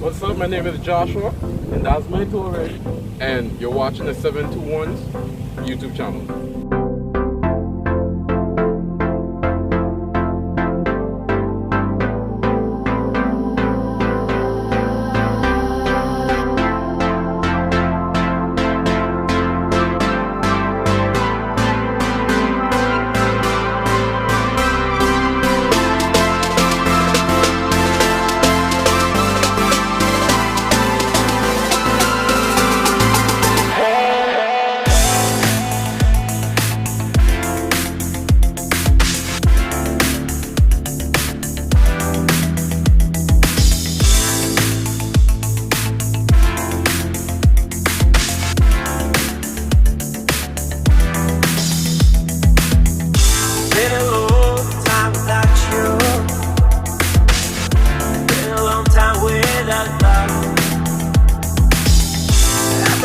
What's up? My name is Joshua, and that's my Touareg, and you're watching the 721's YouTube channel.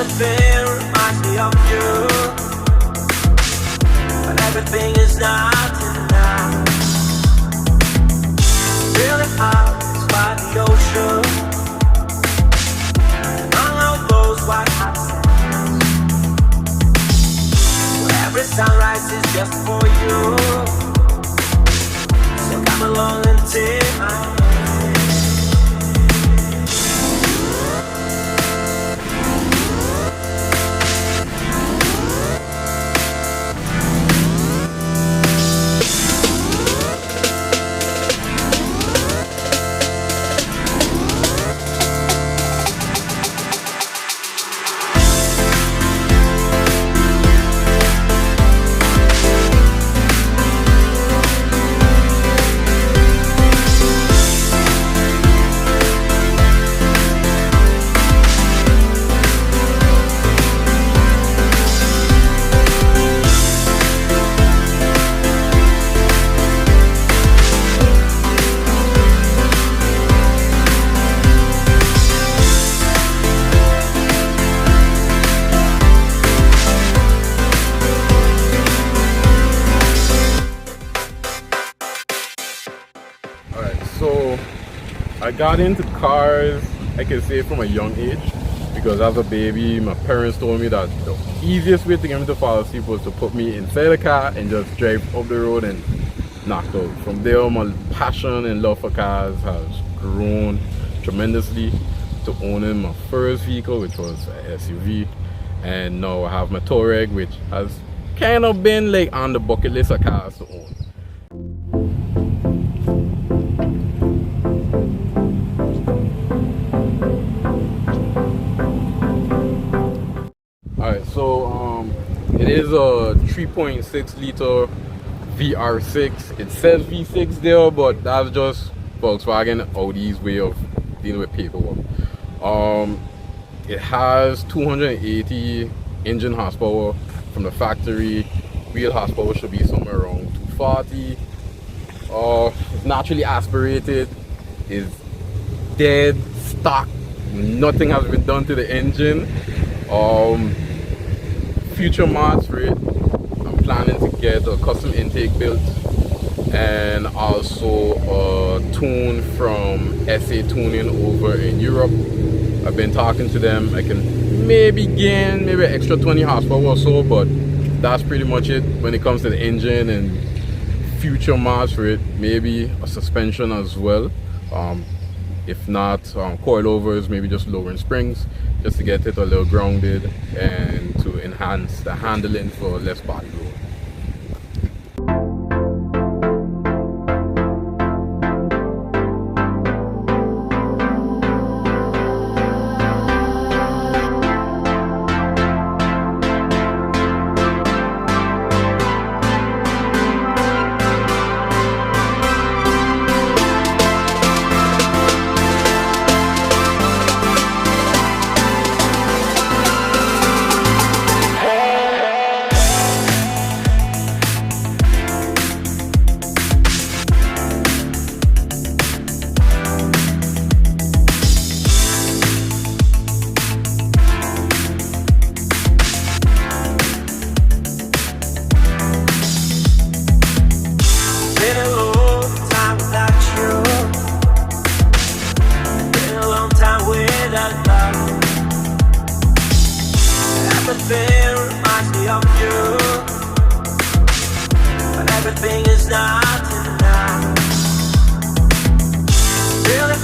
Everything reminds me of you, but everything is not enough. Feeling out is by the ocean, and all of those white hot sands, where every sunrise is just for you. So come along and take my hand. So I got into cars, I can say, from a young age, because as a baby my parents told me that the easiest way to get me to fall asleep was to put me inside a car and just drive up the road and knock out. From there my passion and love for cars has grown tremendously to owning my first vehicle, which was a SUV, and now I have my Touareg, which has kind of been like on the bucket list of cars to own. Alright, so it is a 3.6 liter Vr6. It says V6 there, but that's just Volkswagen Audi's way of dealing with paperwork. It has 280 engine horsepower from the factory. Real horsepower should be somewhere around 240. It's naturally aspirated. It's dead stock. Nothing has been done to the engine. Future mods for it, I'm planning to get a custom intake built and also a tune from SA Tuning over in Europe. I've been talking to them. I can maybe gain maybe an extra 20 horsepower or so, but that's pretty much it when it comes to the engine. And future mods for it, maybe a suspension as well. If not, coilovers, maybe just lowering springs, just to get it a little grounded and to enhance the handling for less body load.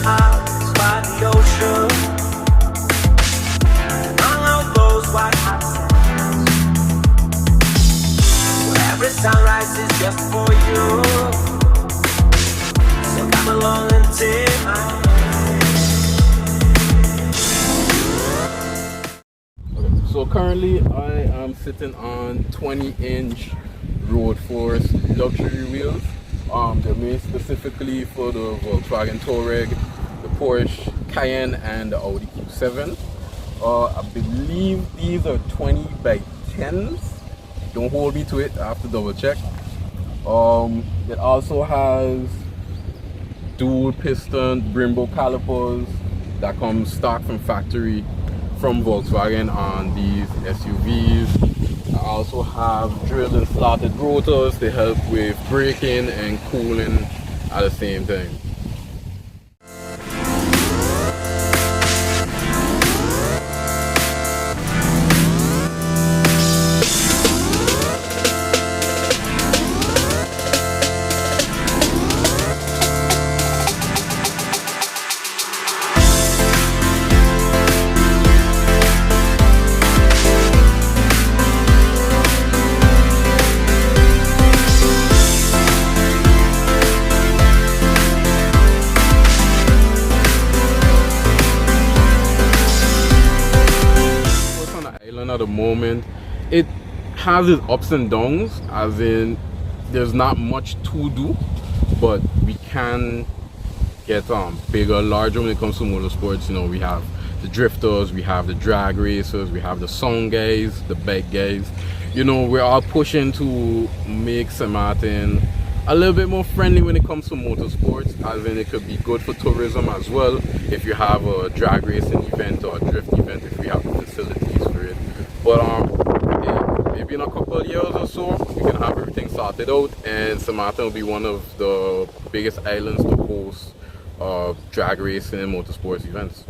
heart is by the ocean. Among all those white hot sands, where every sunrise is just for you. So come along and take my hand. So currently I am sitting on 20-inch road force luxury wheels. They're made specifically for the Volkswagen Touareg, the Porsche Cayenne, and the Audi Q7. I believe these are 20 by 10s. Don't hold me to it, I have to double check. It also has dual piston Brembo calipers that come stock from factory from Volkswagen on these SUVs. I also have drilled and slotted rotors to help with braking and cooling at the same time. At the moment, it has its ups and downs, as in there's not much to do, but we can get bigger, larger when it comes to motorsports. You know, we have the drifters, we have the drag racers, we have the sound guys, the bike guys. You know, we're all pushing to make St.Maarten a little bit more friendly when it comes to motorsports, as in it could be good for tourism as well. If you have a drag racing event or a drift event, if we have the facilities for it. But maybe in a couple of years or so, we can have everything sorted out, and St.Maarten will be one of the biggest islands to host drag racing and motorsports events.